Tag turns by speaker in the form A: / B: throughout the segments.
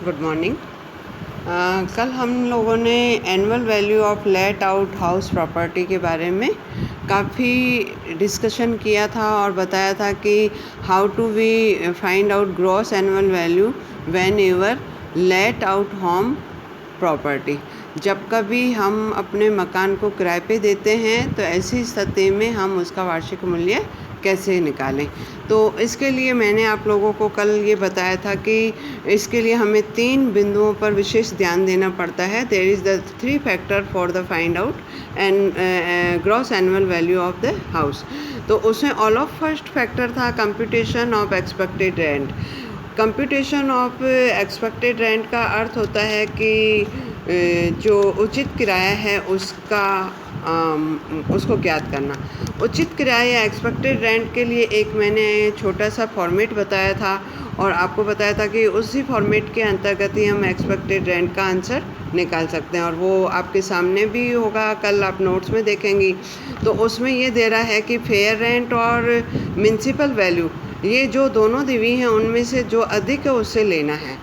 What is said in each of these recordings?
A: Good morning. कल हम लोगों ने annual value of let out house property के बारे में काफ़ी डिस्कशन किया था और बताया था कि how to we find out gross annual value whenever let out home property. जब कभी हम अपने मकान को किराए पे देते हैं तो ऐसी स्थिति में हम उसका वार्षिक मूल्य कैसे निकालें। तो इसके लिए मैंने आप लोगों को कल ये बताया था कि इसके लिए हमें 3 बिंदुओं पर विशेष ध्यान देना पड़ता है। There is the 3 factor for the find out and gross annual value of the house. तो उसमें ऑल ऑफ फर्स्ट फैक्टर था computation of expected rent. Computation of expected rent का अर्थ होता है कि जो उचित किराया है उसको ज्ञात करना। उचित किराया या एक्सपेक्टेड रेंट के लिए एक मैंने छोटा सा फॉर्मेट बताया था और आपको बताया था कि उसी फॉर्मेट के अंतर्गत ही हम एक्सपेक्टेड रेंट का आंसर निकाल सकते हैं और वो आपके सामने भी होगा, कल आप नोट्स में देखेंगी। तो उसमें ये दे रहा है कि फेयर रेंट और म्युनिसिपल वैल्यू, ये जो दोनों दी हुई हैं उनमें से जो अधिक है उससे लेना है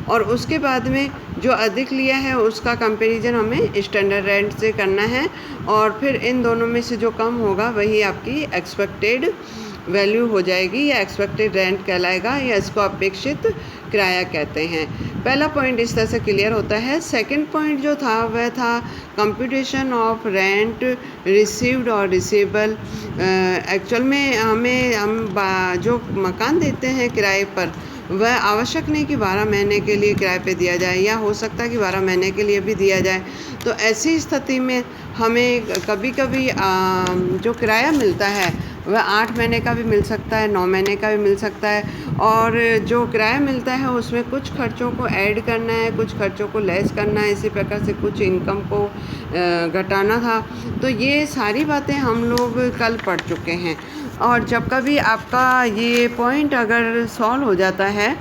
A: और उसके बाद में जो अधिक लिया है उसका कंपैरिजन हमें स्टैंडर्ड रेंट से करना है और फिर इन दोनों में से जो कम होगा वही आपकी एक्सपेक्टेड वैल्यू हो जाएगी या एक्सपेक्टेड रेंट कहलाएगा या इसको अपेक्षित किराया कहते हैं। पहला पॉइंट इस तरह से क्लियर होता है। सेकंड पॉइंट जो था वह था कंप्यूटेशन ऑफ रेंट रिसीव्ड और रिसीवेबल। एक्चुअल में हम जो मकान देते हैं किराए पर वह आवश्यक नहीं कि 12 महीने के लिए किराए पे दिया जाए या हो सकता है कि 12 महीने के लिए भी दिया जाए। तो ऐसी स्थिति में हमें कभी कभी जो किराया मिलता है वह 8 महीने का भी मिल सकता है, 9 महीने का भी मिल सकता है और जो किराया मिलता है उसमें कुछ खर्चों को ऐड करना है, कुछ खर्चों को लेस करना है, इसी प्रकार से कुछ इनकम को घटाना था। तो ये सारी बातें हम लोग कल पढ़ चुके हैं और जब कभी आपका ये पॉइंट अगर सॉल्व हो जाता है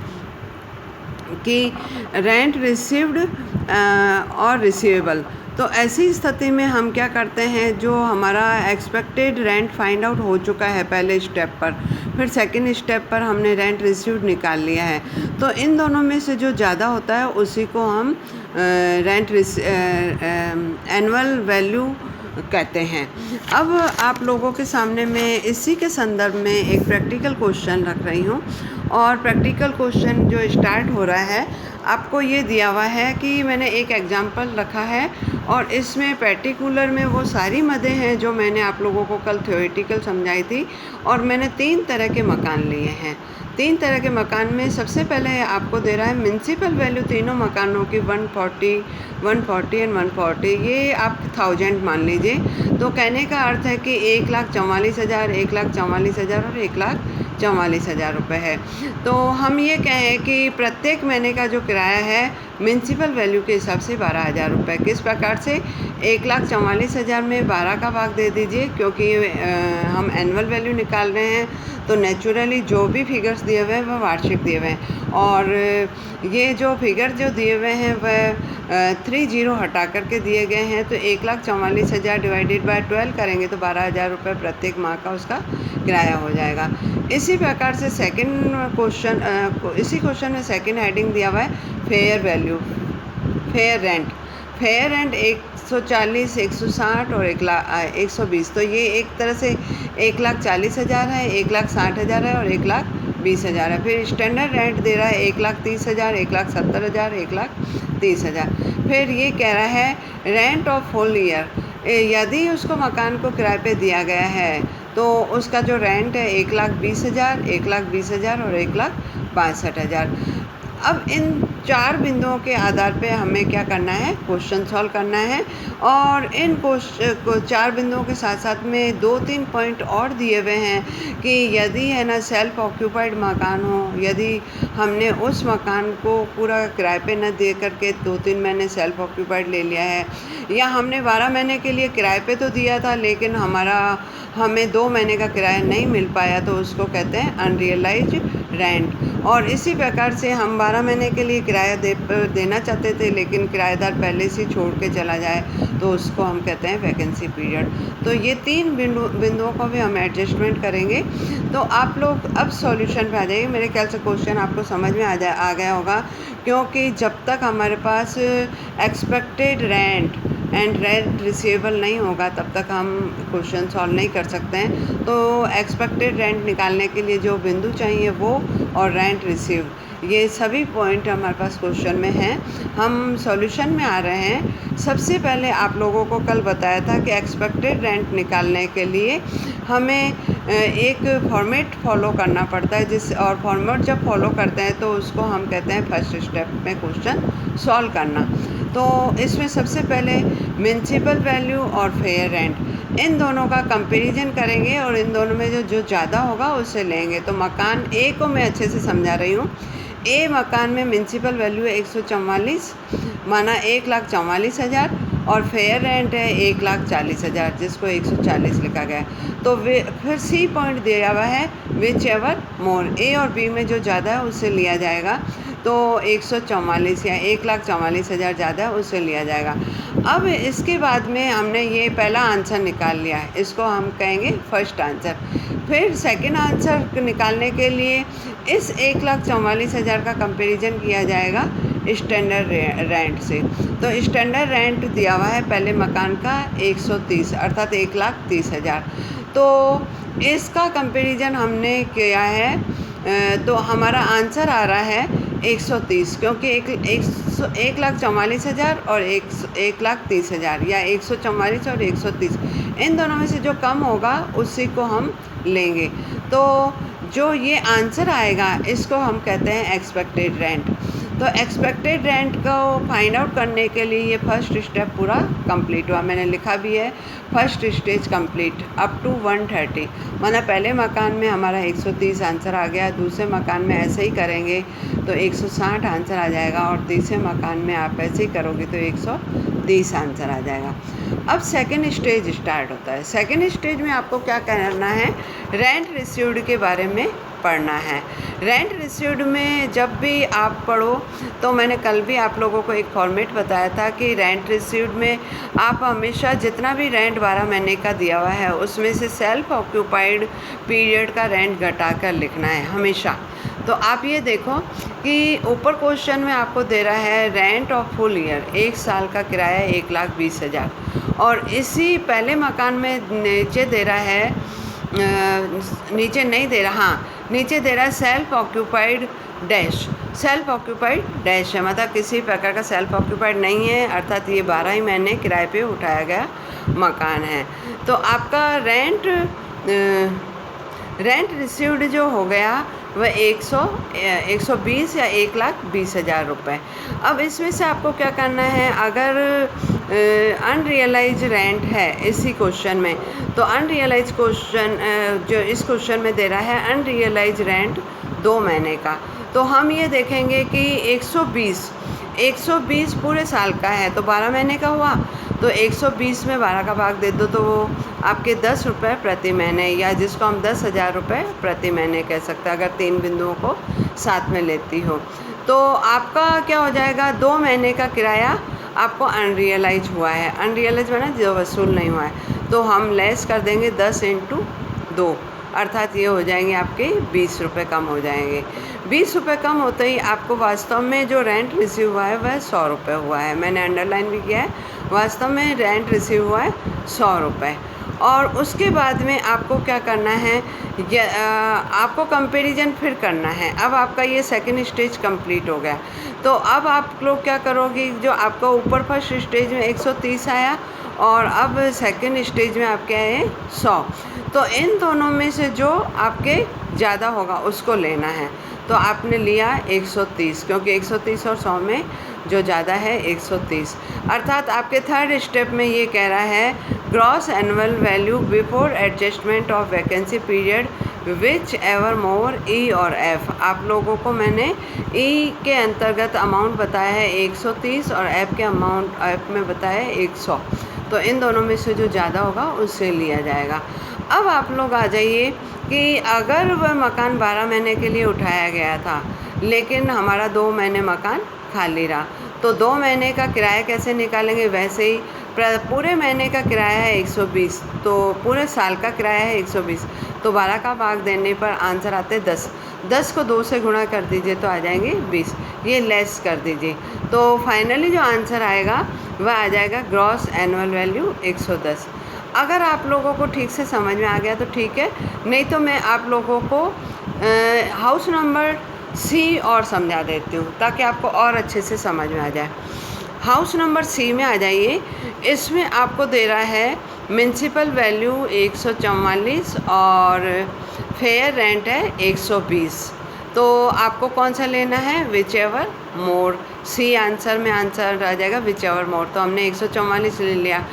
A: कि रेंट रिसीव्ड और रिसीवेबल, तो ऐसी स्थिति में हम क्या करते हैं, जो हमारा एक्सपेक्टेड रेंट फाइंड आउट हो चुका है पहले स्टेप पर, फिर सेकंड स्टेप पर हमने रेंट रिसीव्ड निकाल लिया है, तो इन दोनों में से जो ज़्यादा होता है उसी को हम रेंट एनुअल वैल्यू कहते हैं। अब आप लोगों के सामने मैं इसी के संदर्भ में एक प्रैक्टिकल क्वेश्चन रख रही हूँ और प्रैक्टिकल क्वेश्चन जो स्टार्ट हो रहा है, आपको ये दिया हुआ है कि मैंने एक एग्जांपल रखा है और इसमें पर्टिकुलर में वो सारी मदें हैं जो मैंने आप लोगों को कल थ्योरेटिकल समझाई थी और मैंने 3 तरह के मकान लिए हैं। 3 तरह के मकान में सबसे पहले आपको दे रहा है म्युनिसिपल वैल्यू तीनों मकानों की 140, 140 एंड 140, ये आप 1000 मान लीजिए। तो कहने का अर्थ है कि 1,44,000, 1,44,000 और 1,44,000 रुपये है। तो हम ये कहें कि प्रत्येक महीने का जो किराया है म्युनिसिपल वैल्यू के हिसाब से 12,000 रुपये। किस प्रकार से? 1,44,000 में 12 का भाग दे दीजिए, क्योंकि हम एनुअल वैल्यू निकाल रहे हैं तो नेचुरली जो भी फिगर्स दिए हुए हैं वह वार्षिक दिए हुए हैं और ये जो फिगर जो दिए हुए हैं वह 30 हटा करके दिए गए हैं। तो 1,44,000 डिवाइडेड बाय 12 करेंगे तो 12,000 रुपये प्रत्येक माह का उसका किराया हो जाएगा। इसी प्रकार से इसी क्वेश्चन में सेकंड हेडिंग दिया हुआ है fair value, fair rent. Fair rent 140, 160 और 120। तो ये एक तरह से 1,40,000 है, 1,60,000 है और 1,20,000 है। फिर स्टैंडर्ड रेंट दे रहा है 1,30,000, 1,70,000, 1,30,000। फिर ये कह रहा है रेंट ऑफ होल ईयर। यदि उसको मकान को किराए पे दिया गया है तो उसका जो रेंट है 1,20,000, 1,20,000 और 1,62,000। अब इन 4 बिंदुओं के आधार पे हमें क्या करना है, क्वेश्चन सॉल्व करना है और इन 4 बिंदुओं के साथ साथ में 2-3 पॉइंट और दिए हुए हैं कि यदि है ना सेल्फ ऑक्यूपाइड मकान हो, यदि हमने उस मकान को पूरा किराए पे न दे करके 2-3 महीने सेल्फ ऑक्यूपाइड ले लिया है या हमने 12 महीने के लिए किराए पे तो दिया था लेकिन हमें 2 महीने का किराया नहीं मिल पाया, तो उसको कहते हैं अनरियलाइज्ड रेंट। और इसी प्रकार से हम 12 महीने के लिए किराया देना चाहते थे लेकिन किराएदार पहले से छोड़ के चला जाए तो उसको हम कहते हैं वैकेंसी पीरियड। तो ये 3 बिंदुओं को भी हम एडजस्टमेंट करेंगे। तो आप लोग अब सॉल्यूशन पे आ जाइए। मेरे ख्याल से क्वेश्चन आपको समझ में आ गया होगा क्योंकि जब तक हमारे पास expected rent and rent receivable नहीं होगा तब तक हम क्वेश्चन सॉल्व नहीं कर सकते हैं। तो एक्सपेक्टेड रेंट निकालने के लिए जो बिंदु चाहिए वो और रेंट रिसीव, ये सभी पॉइंट हमारे पास क्वेश्चन में हैं। हम सॉल्यूशन में आ रहे हैं। सबसे पहले आप लोगों को कल बताया था कि एक्सपेक्टेड रेंट निकालने के लिए हमें एक फॉर्मेट फॉलो करना पड़ता है, और फॉर्मेट जब फॉलो करते हैं तो उसको हम कहते हैं फर्स्ट स्टेप में क्वेश्चन सॉल्व करना। तो इसमें सबसे पहले म्युनिसिपल वैल्यू और फेयर रेंट, इन दोनों का कंपैरिजन करेंगे और इन दोनों में जो ज़्यादा होगा उससे लेंगे। तो मकान ए को मैं अच्छे से समझा रही हूँ। ए मकान में म्युनिसिपल वैल्यू है 144, माना 1,44,000, और फेयर रेंट है 1,40,000, जिसको 140 लिखा गया है। तो फिर सी पॉइंट दिया हुआ है विच एवर मोर, ए और बी में जो ज़्यादा है उससे लिया जाएगा। तो 144 या 1,44,000 ज़्यादा है उससे लिया जाएगा। अब इसके बाद में हमने ये पहला आंसर निकाल लिया है, इसको हम कहेंगे फर्स्ट आंसर। फिर सेकंड आंसर निकालने के लिए इस 1,44,000 का कंपैरिजन किया जाएगा स्टैंडर्ड रेंट से। तो स्टैंडर्ड रेंट दिया हुआ है पहले मकान का 130, अर्थात 1,30,000। तो इसका कंपैरिजन हमने किया है, तो हमारा आंसर आ रहा है 130, क्योंकि 1,44,000 और 1,30,000, या 144 और 130, इन दोनों में से जो कम होगा उसी को हम लेंगे। तो जो ये आंसर आएगा इसको हम कहते हैं एक्सपेक्टेड रेंट। तो एक्सपेक्टेड रेंट को फाइंड आउट करने के लिए ये फर्स्ट स्टेप पूरा कंप्लीट हुआ। मैंने लिखा भी है first stage complete up to 130, माना पहले मकान में हमारा 130 आंसर आ गया, दूसरे मकान में ऐसे ही करेंगे तो 160 आंसर आ जाएगा, और तीसरे मकान में आप ऐसे ही करोगे तो 130 आंसर आ जाएगा। अब सेकंड स्टेज स्टार्ट होता है। सेकंड स्टेज में आपको क्या करना है, रेंट रिसीव्ड के बारे में पढ़ना है। रेंट रिसीव्ड में जब भी आप पढ़ो, तो मैंने कल भी आप लोगों को एक फॉर्मेट बताया था कि रेंट रिसीव्ड में आप हमेशा जितना भी रेंट 12 महीने का दिया हुआ है उसमें से सेल्फ ऑक्यूपाइड पीरियड का रेंट घटा कर लिखना है हमेशा। तो आप ये देखो कि ऊपर क्वेश्चन में आपको दे रहा है रेंट ऑफ फुल ईयर, 1 साल का किराया 1,20,000, और इसी पहले मकान में नीचे दे रहा है, नीचे नहीं दे रहा, हाँ नीचे दे रहा है self occupied dash. Self occupied dash है, मतलब किसी प्रकार का सेल्फ ऑक्यूपाइड नहीं है, अर्थात ये 12 ही महीने किराए पे उठाया गया मकान है। तो आपका रेंट रिसीव्ड जो हो गया वह 120 या 1,20,000 रुपये। अब इसमें से आपको क्या करना है, अगर अनरियलाइज रेंट है इसी क्वेश्चन में, तो अनरियलाइज क्वेश्चन जो इस क्वेश्चन में दे रहा है अनरियलाइज रेंट 2 महीने का, तो हम ये देखेंगे कि 120 पूरे साल का है, तो 12 महीने का हुआ, तो 120 में 12 का भाग दे दो तो वो आपके 10 रुपये प्रति महीने, या जिसको हम 10,000 रुपये प्रति महीने कह सकते हैं अगर 3 बिंदुओं को साथ में लेती हो। तो आपका क्या हो जाएगा, 2 महीने का किराया आपको अनरियलाइज हुआ है। अनरियलाइज माना जो वसूल नहीं हुआ है, तो हम लेस कर देंगे 10 × 2, अर्थात ये हो जाएंगे आपके 20 रुपये कम हो जाएंगे। 20 रुपये कम होते ही आपको वास्तव में जो रेंट रिसीव हुआ है वह 100 रुपये हुआ है। मैंने अंडरलाइन भी किया है, वास्तव में रेंट रिसीव हुआ है 100 रुपये। और उसके बाद में आपको क्या करना है, आपको कंपैरिजन फिर करना है। अब आपका ये सेकंड स्टेज कंप्लीट हो गया, तो अब आप लोग क्या करोगे, जो आपका ऊपर फर्स्ट स्टेज में 130 आया और अब सेकंड स्टेज में आपके आए 100, तो इन दोनों में से जो आपके ज़्यादा होगा उसको लेना है। तो आपने लिया 130, क्योंकि 130 और 100 में जो ज़्यादा है 130, अर्थात आपके थर्ड स्टेप में ये कह रहा है gross annual value before adjustment of vacancy period whichever more E or F. आप लोगों को मैंने ई के अंतर्गत अमाउंट बताया है 130 और एफ के अमाउंट एफ में बताया है 100, तो इन दोनों में से जो ज़्यादा होगा उससे लिया जाएगा। अब आप लोग आ जाइए कि अगर वह मकान 12 महीने के लिए उठाया गया था लेकिन हमारा 2 महीने मकान खाली रहा, तो 2 महीने का किराया कैसे निकालेंगे, वैसे ही पूरे महीने का किराया है 120, तो पूरे साल का किराया है 120, तो 12 का भाग देने पर आंसर आते 10, 10 को 2 से गुणा कर दीजिए तो आ जाएंगे 20, ये लेस कर दीजिए। तो फाइनली जो आंसर आएगा वह आ जाएगा ग्रॉस एनुअल वैल्यू 110। अगर आप लोगों को ठीक से समझ में आ गया तो ठीक है, नहीं तो मैं आप लोगों को हाउस नंबर सी और समझा देती हूँ ताकि आपको और अच्छे से समझ में आ जाए। हाउस नंबर सी में आ जाइए। इसमें आपको दे रहा है म्युनिसिपल वैल्यू 144 और फेयर रेंट है 120। तो आपको कौन सा लेना है? Whichever more. See answer में आंसर आ जाएगा विच एवर मोर। तो हमने 144 ले लिया।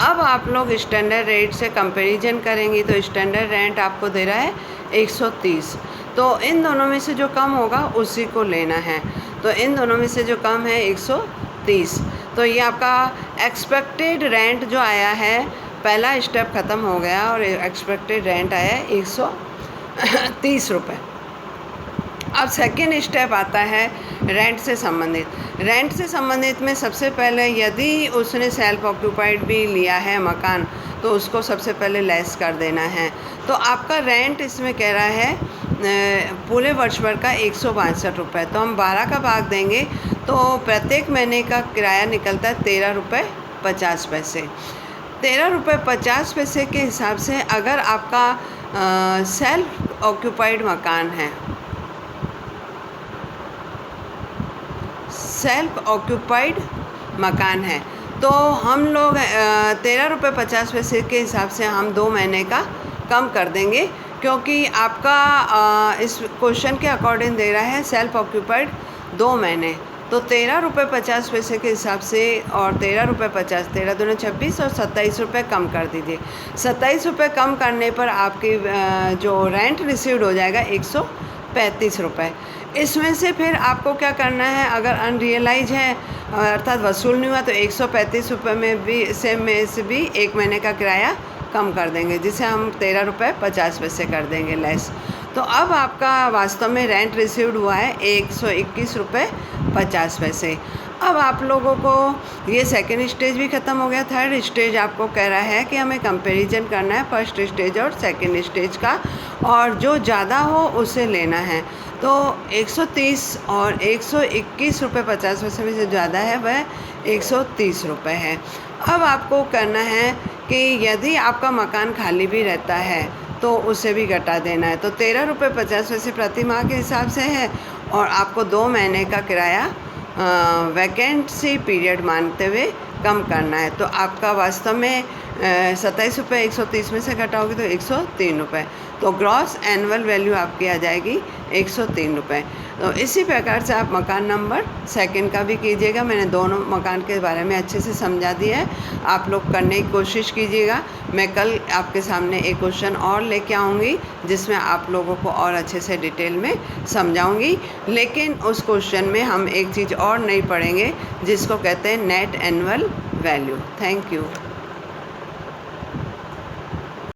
A: अब आप लोग स्टैंडर्ड रेट से कंपैरिजन करेंगी तो स्टैंडर्ड रेंट आपको दे रहा है 130। तो इन दोनों में से जो कम होगा उसी को लेना है। तो इन दोनों में से जो कम है 130। तो ये आपका एक्सपेक्टेड रेंट जो आया है, पहला स्टेप ख़त्म हो गया और एक्सपेक्टेड रेंट आया है 130 रुपये। अब सेकेंड स्टेप आता है रेंट से संबंधित। रेंट से संबंधित में सबसे पहले यदि उसने सेल्फ ऑक्यूपाइड भी लिया है मकान तो उसको सबसे पहले लेस कर देना है। तो आपका रेंट इसमें कह रहा है पूरे वर्ष भर का 162 रुपये। तो हम 12 का भाग देंगे तो प्रत्येक महीने का किराया निकलता है 13 रुपये 50 पैसे। 13 रुपये 50 पैसे के हिसाब से अगर आपका सेल्फ ऑक्यूपाइड मकान है, सेल्फ ऑक्यूपाइड मकान है, तो हम लोग 13 रुपये 50 पैसे के हिसाब से हम 2 महीने का कम कर देंगे, क्योंकि आपका इस क्वेश्चन के अकॉर्डिंग दे रहा है सेल्फ ऑक्यूपाइड 2 महीने। तो 13 रुपये 50 पैसे के हिसाब से और 13 रुपये 50, 13 दूनी 26 और 27 रुपये कम कर दीजिए। 27 रुपये कम करने पर आपकी जो रेंट रिसीव्ड हो जाएगा 135 रुपये। इसमें से फिर आपको क्या करना है, अगर अनरियलाइज है अर्थात वसूल नहीं हुआ तो 135 रुपये में से भी 1 महीने का किराया कम कर देंगे, जिसे हम 13 रुपये 50 पैसे कर देंगे लेस। तो अब आपका वास्तव में रेंट रिसीव्ड हुआ है 121 रुपये 50 पैसे। अब आप लोगों को ये सेकंड स्टेज भी ख़त्म हो गया। थर्ड स्टेज आपको कह रहा है कि हमें कंपैरिजन करना है फर्स्ट स्टेज और सेकंड स्टेज का, और जो ज़्यादा हो उसे लेना है। तो 130 और 121 रुपये 50 पैसे में से ज़्यादा है वह 130 रुपये है। अब आपको करना है कि यदि आपका मकान खाली भी रहता है तो उसे भी घटा देना है। तो 13 रुपये 50 पैसे प्रति माह के हिसाब से है और आपको 2 महीने का किराया वैकेंसी पीरियड मानते हुए कम करना है। तो आपका वास्तव में 27 रुपये 130 में से घटाओगे तो 103 रुपये। तो ग्रॉस एनुअल वैल्यू आपकी आ जाएगी 103 रुपये। तो इसी प्रकार से आप मकान नंबर सेकंड का भी कीजिएगा। मैंने दोनों मकान के बारे में अच्छे से समझा दिया है, आप लोग करने की कोशिश कीजिएगा। मैं कल आपके सामने एक क्वेश्चन और लेके आऊँगी जिसमें आप लोगों को और अच्छे से डिटेल में समझाऊँगी। लेकिन उस क्वेश्चन में हम एक चीज़ और नहीं पढ़ेंगे जिसको कहते हैं net annual value. Thank you.